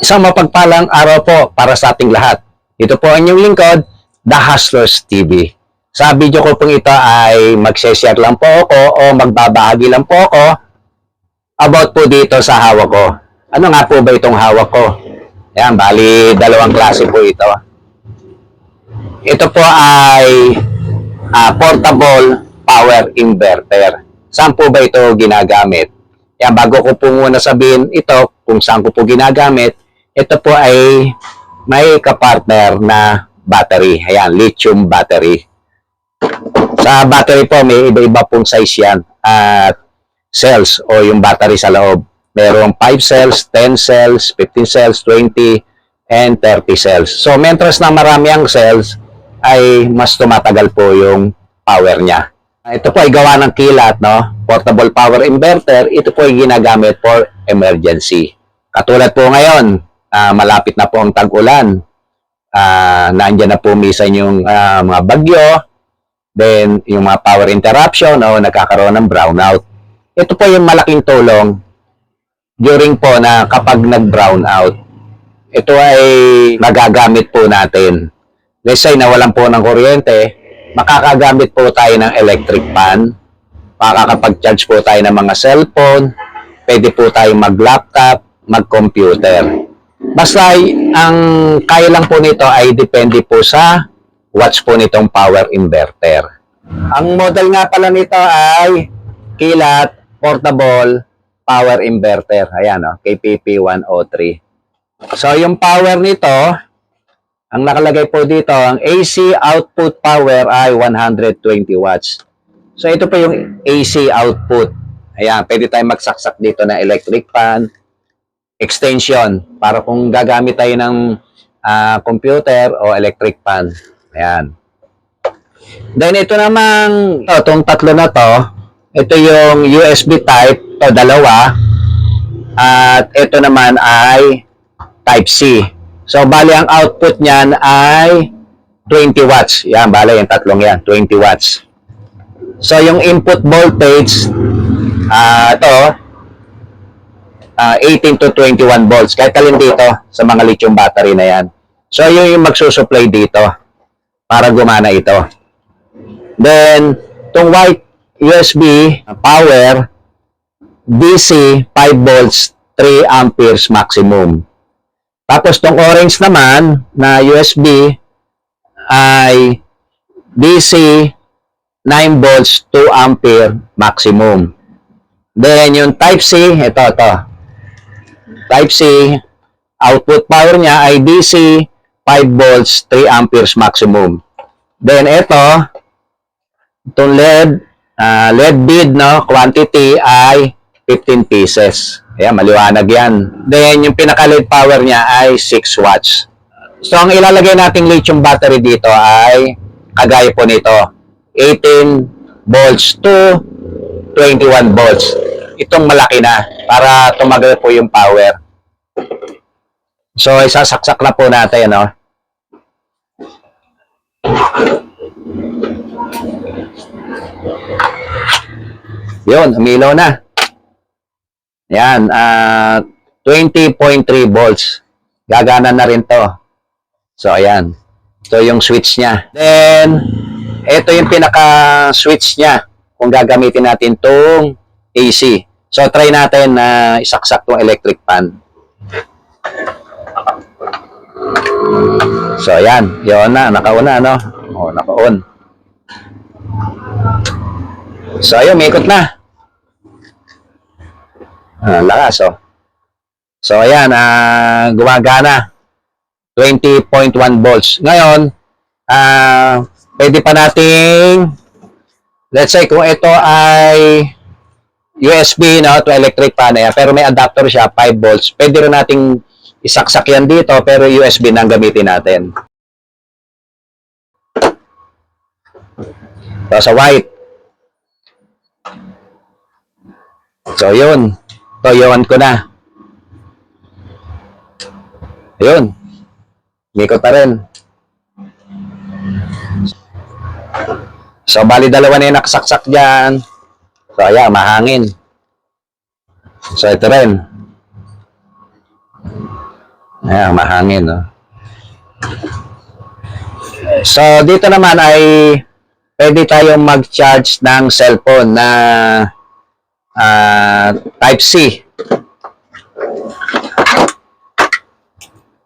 Isang mapagpalang araw po para sa ating lahat. Ito po ang inyong lingkod, The Hustlers TV. Sa video ko pong ito ay mag-share lang po ako o magbabahagi lang po ako about po dito sa hawak ko. Ano nga po ba itong hawak ko? Ayan, bali dalawang klase po ito. Ito po ay portable power inverter. Saan po ba ito ginagamit? Yan, bago ko po muna sabihin ito kung saan ko po ginagamit, ito po ay may kapartner na battery. Ayan, lithium battery. Sa battery po, may iba-iba pong size yan at cells o yung battery sa loob. Merong 5 cells, 10 cells, 15 cells, 20, and 30 cells. So, mentras na marami ang cells, ay mas tumatagal po yung power niya. Ito po ay gawa ng kilat, no? Portable power inverter, ito po ay ginagamit for emergency. Katulad po ngayon, malapit na po ang tag-ulan. Nandiyan na po minsan yung mga bagyo, then yung mga power interruption, o nagkakaroon ng brownout. Ito po yung malaking tulong during po na kapag nag-brownout. Ito ay magagamit po natin. Let's say nawalan po ng kuryente, makakagamit po tayo ng electric fan, makakapag-charge po tayo ng mga cellphone, pwede po tayo mag-laptop, mag-computer. Basta ang kaya lang po nito ay depende po sa watts po nitong power inverter. Ang model nga pala nito ay Kilat Portable Power Inverter. Ayan, KPP 103. So, yung power nito, ang nakalagay po dito, ang AC output power ay 120 watts. So, ito po yung AC output. Ayan, pwede tayong magsaksak dito ng electric fan, extension, para kung gagamit tayo ng computer o electric fan. Ayan. Then, ito namang, itong tatlo na to, ito yung USB type, to dalawa, at ito naman ay Type-C. So, bali ang output niyan ay 20 watts. Yan, bali yung tatlong yan, 20 watts. So, yung input voltage, ito, 18 to 21 volts. Kahit alin dito sa mga lithium battery na yan. So, yun yung magsusupply dito para gumana ito. Then, itong white USB power, DC 5 volts, 3 amperes maximum. Tapos, itong orange naman na USB ay DC 9 volts, 2 ampere maximum. Then, yung Type-C, ito. Type-C, output power niya ay DC 5 volts, 3 amperes maximum. Then, itong LED bead, no, quantity ay 15 pieces. Ayan, maliwanag yan. Then, yung pinaka-LED power niya ay 6 watts. So, ang ilalagay nating lithium battery dito ay kagaya po nito, 18 volts to 21 volts. Itong malaki na para tumagal po yung power. So, isasaksak na po natin, no? Yun, umilaw na. Yan, 20.3 volts. Gagana na rin to. So, ayan. Ito yung switch niya. Then, ito yung pinaka-switch niya kung gagamitin natin itong AC. So, try natin na isaksak itong electric fan. So, ayan. Yun na. Nakauna, no? O, naka-on. So, ayun. May ikot na. Lakas, oh. So, ayan, gumagana. 20.1 volts. Ngayon, pwede pa nating, let's say, kung ito ay USB, no, to electric fan, pero may adapter siya, 5 volts, pwede rin nating isaksak yan dito, pero USB na ang gamitin natin. So, sa white. So, yun. Toyoan ko na. Ayun. Mikot pa rin. So, bali dalawa na yung nakasaksak dyan. So, ayan, mahangin. So, ito rin. Ayan, mahangin, no? So, dito naman ay pwede tayong mag-charge ng cellphone na Type-C.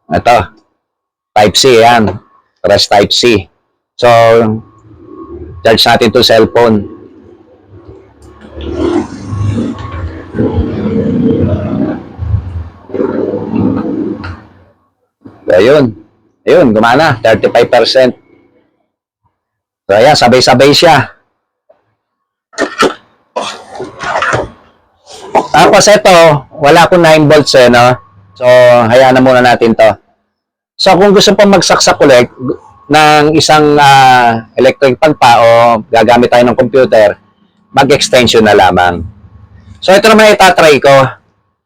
Ito, Type-C, yan. Press Type-C. So, charge natin itong cellphone. Ayun. Ayun, gumana. 35%. So, ayan, sabay-sabay siya. Tapos ito, wala akong 9 volts no? So, hayaan na muna natin to. So, kung gusto pong magsaksak ulit ng isang electric fan pa o gagamit tayo ng computer, mag-extension na lamang. So, ito naman itatry ko.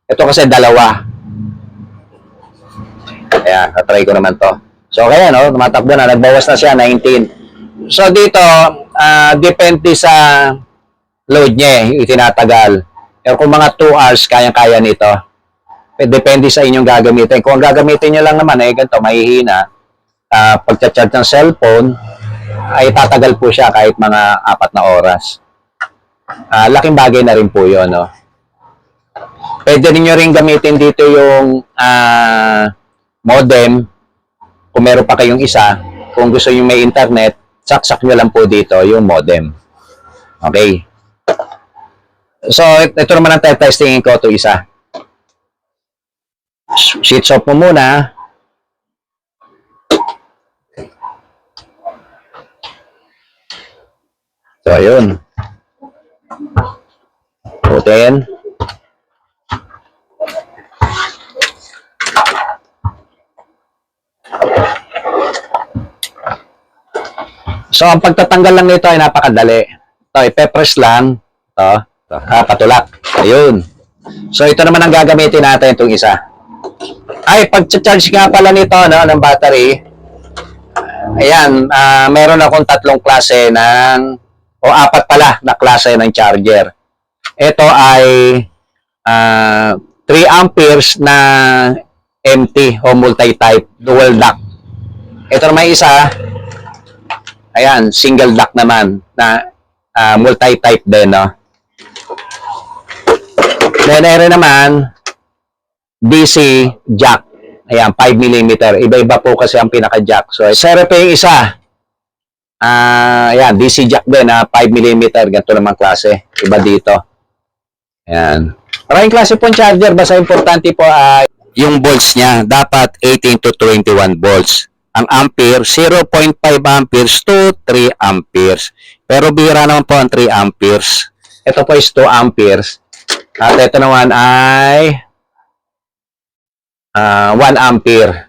Ito kasi dalawa. Ayan, tatry ko naman to. So, kaya no, tumatakbo na, nagbawas na siya, 19. So, dito, depende sa load niya, itinatagal. Pero kung mga 2 hours, kayang-kaya nito. Depende sa inyong gagamitin. Kung ang gagamitin nyo lang naman, ganito, mahihina. Pagcha-charge ng cellphone, ay tatagal po siya kahit mga 4 na oras. Laking bagay na rin po yun, no? Pwede niyo rin gamitin dito yung modem. Kung meron pa kayong isa, kung gusto nyo may internet, saksak nyo lang po dito yung modem. Okay. So, ito naman ang testingin ko ito isa. Switch off mo muna. So, ayun. Putin. So, ang pagtatanggal lang nito ay napakadali. Ito, ipe-press lang. Ito. Patulak. Ayun. So, ito naman ang gagamitin natin itong isa. Ay, pag-charge nga pala nito, no, ng battery, ayan, meron akong 3 klase ng, o 4 pala na klase ng charger. Ito ay 3 amperes na MT o multi-type, dual duct. Ito naman isa, ayan, single duct naman na multi-type din, no? Then, ere naman, DC jack. Ayan, 5mm. Iba-iba po kasi ang pinaka-jack. So, zero pa yung isa. Ayan, DC jack din, 5mm. Ganito naman klase. Iba dito. Ayan. Maraming klase po ang charger. Basta importante po ay yung volts niya. Dapat 18 to 21 volts. Ang ampere, 0.5 amperes to 3 amperes. Pero bihira naman po ang 3 amperes. Ito po is 2 amperes. At ito naman ay 1 ampere.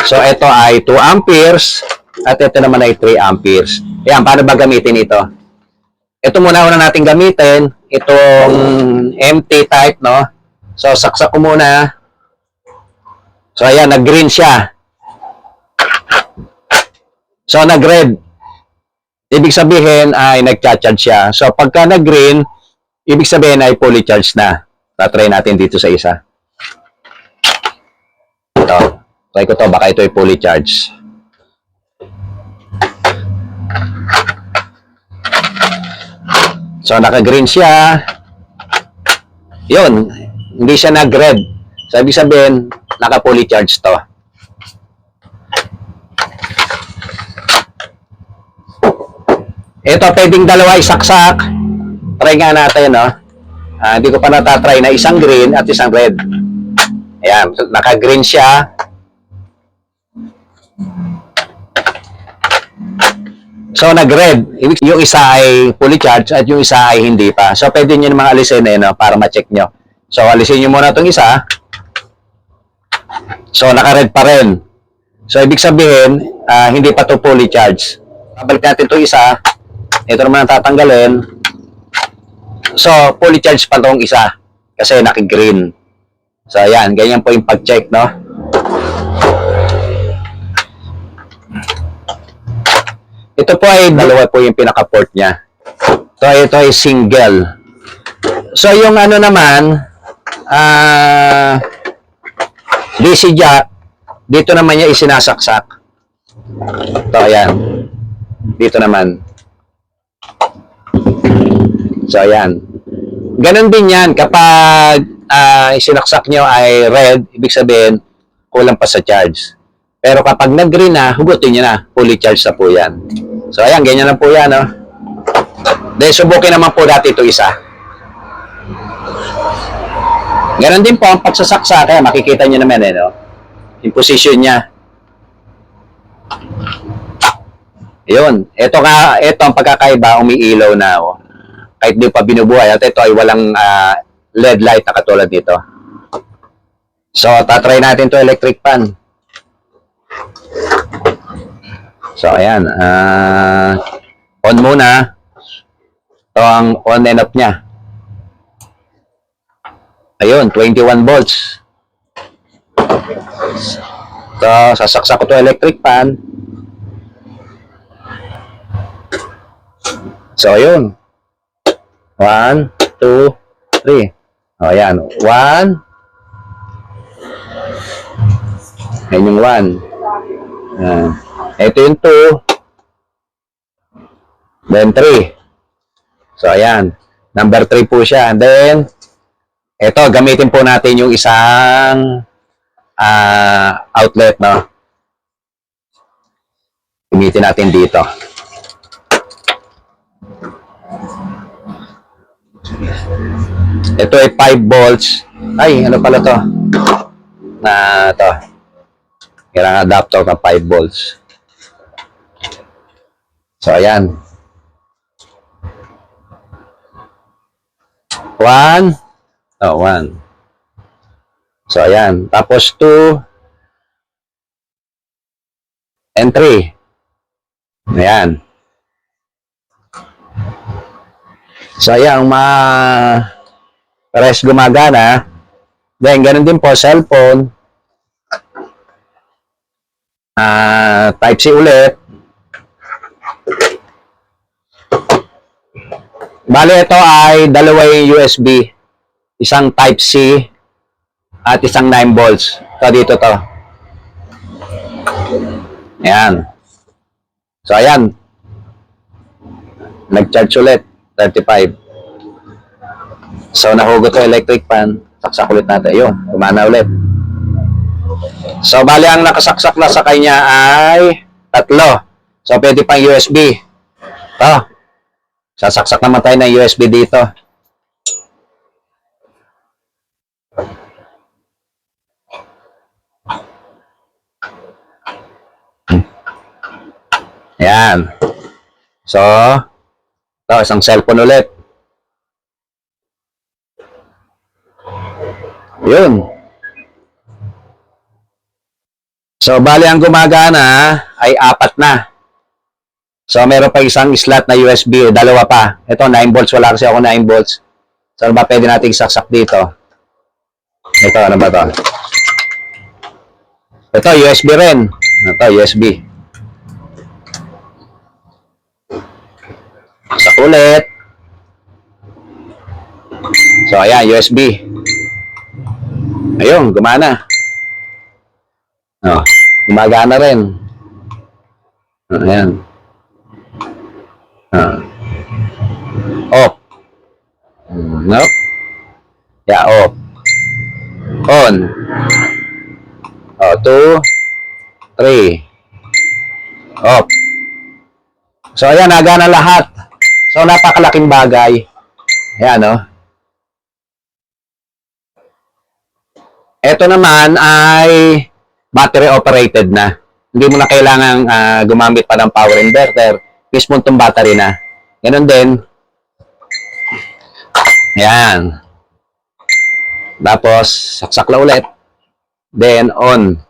So, ito ay 2 amperes at ito naman ay 3 amperes. Ayan, paano ba gamitin ito? Ito muna natin gamitin. Itong MT type, no? So, saksak ko muna. So, ayan, nag-green siya. So, nag-red. Ibig sabihin ay nag-charge siya. So, pagka nag-green, ibig sabihin ay fully charged na. Tatry natin dito sa isa. Ito. Try ko to. Baka ito ay fully charged. So, naka-green siya. Yun. Hindi siya nag-red. So, ibig sabihin, naka-fully charged to. Ito, pwedeng dalawa isaksak. Try nga natin, no? Hindi ko pa natatry na isang green at isang red. Ayan, naka-green siya. So, nag-red. Yung isa ay fully charged at yung isa ay hindi pa. So, pwede nyo namang alisin no? Para ma-check nyo. So, alisin nyo muna itong isa. So, naka-red pa rin. So, ibig sabihin, hindi pa ito fully charged. Babalik natin itong isa. Ito naman ang tatanggalin. So, fully charged pa itong isa. Kasi naki-green. So, ayan. Ganyan po yung pag-check, no? Ito po ay dalawa po yung pinaka-port niya. So, ito ay single. So, yung ano naman, DC jack, dito naman niya isinasaksak. Ito, ayan. Dito naman. So, ayan. Ganon din yan. Kapag isinaksak nyo ay red, ibig sabihin, kulang pa sa charge. Pero kapag nag-green na, hugutin nyo na. Fully charged na po yan. So, ayan. Ganyan na po yan, no? Then, subukin naman po natin ito isa. Ganon din po ang pagsasaksak. Kaya makikita nyo naman, no? Yung position niya. Yun. Ito ang pagkakaiba, umiilaw na. Oh. Kahit di pa binubuhay. At ito ay walang LED light na katulad dito. So, tatry natin to electric fan. So, ayan. On muna. Ito ang on and off niya. Ayun, 21 volts. So, sasaksak ko to electric fan. So, ayun. 1, 2, 3. O, ayan. 1. Ayan yung 1. Ito yung 2. Then 3. So, ayan. Number 3 po siya. And then, ito, gamitin po natin yung isang outlet, no? Gamitin natin dito. Ito ay 5 volts. Ay, ano pala to? To. Kailangan adapter ng 5 volts. So, ayan. 1. 1. So, ayan. Tapos 2 and 3. Ayan. So, ayan. Pares gumagana. Then, ganun din po, cellphone. Type-C ulit. Bale, ito ay dalawang USB. Isang Type-C at isang 9 volts. Ito dito to. Ayan. So, ayan. Nag-charge ulit. 35. So, nahugot ko electric fan. Saksak ulit natin. Ayun. Gumana ulit. So, bali ang nakasaksak na sa kanya ay 3. So, pwede pang USB. Ito. Sasaksak naman tayo ng USB dito. Ayan. So, ito, isang cellphone ulit. Yun. So, bali ang gumagana ay 4 na. So, meron pa isang slot na USB, 2 pa. Ito, 9 volts. Wala kasi ako 9 volts. So, ano ba pwede natin isaksak dito? Ito, ano ba to? Ito, USB rin. Ito, USB. Saksak ulit. So, ayan, USB. Ayun, gumana. Gumagana rin. Ayan. Off. Nope. Yeah, off. On. 2, 3. Off. So, ayan, nagana lahat. So, napakalaking bagay. Ayan, no? Ito naman ay battery operated na. Hindi mo na kailangan gumamit pa ng power inverter. Mismo itong battery na. Ganun din. Ayan. Tapos, saksak na ulit. Then, on.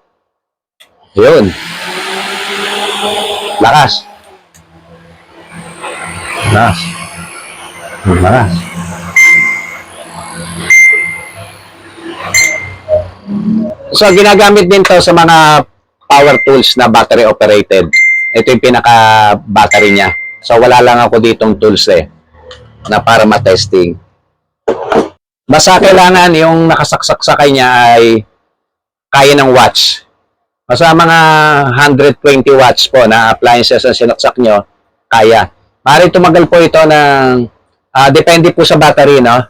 Yun. Lakas. Lakas. Lakas. So, ginagamit din to sa mga power tools na battery operated. Ito yung pinaka-battery niya. So, wala lang ako ditong tools na para matesting. Basta kailangan yung nakasaksak sa kanya ay kaya ng watts. Sa mga 120 watts po na appliances ang sinaksak nyo, kaya. Maaaring tumagal po ito ng, depende po sa battery, no?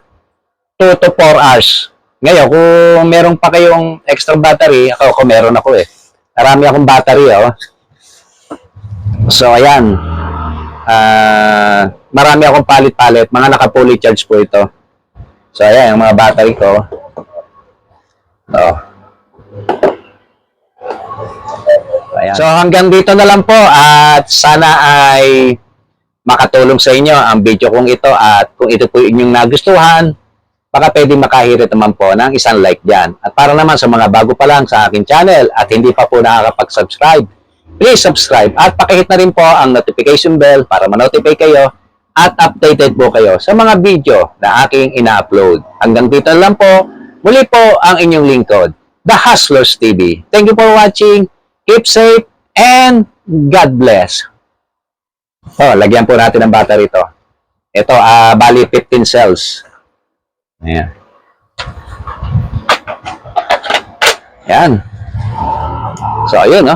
2 to 4 hours. Ngayon, kung meron pa kayong extra battery, ako meron ako eh. Marami akong battery, oh. So, ayan. Marami akong palit-palit. Mga naka-fully charge po ito. So, ayan, yung mga battery ko. Oh. Ayan. So, hanggang dito na lang po. At sana ay makatulong sa inyo ang video kong ito. At kung ito po inyong nagustuhan, baka pwede makahirit naman po ng isang like dyan. At para naman sa mga bago pa lang sa aking channel at hindi pa po nakakapag-subscribe, please subscribe at pakihit na rin po ang notification bell para ma-notify kayo at updated po kayo sa mga video na aking ina-upload. Hanggang dito lang po, muli po ang inyong lingkod, The Hustlers TV. Thank you for watching, keep safe, and God bless. Oh, lagyan po natin ng battery ito. Ito, bali 15 cells. Ayan. Yan. So, ayun, no?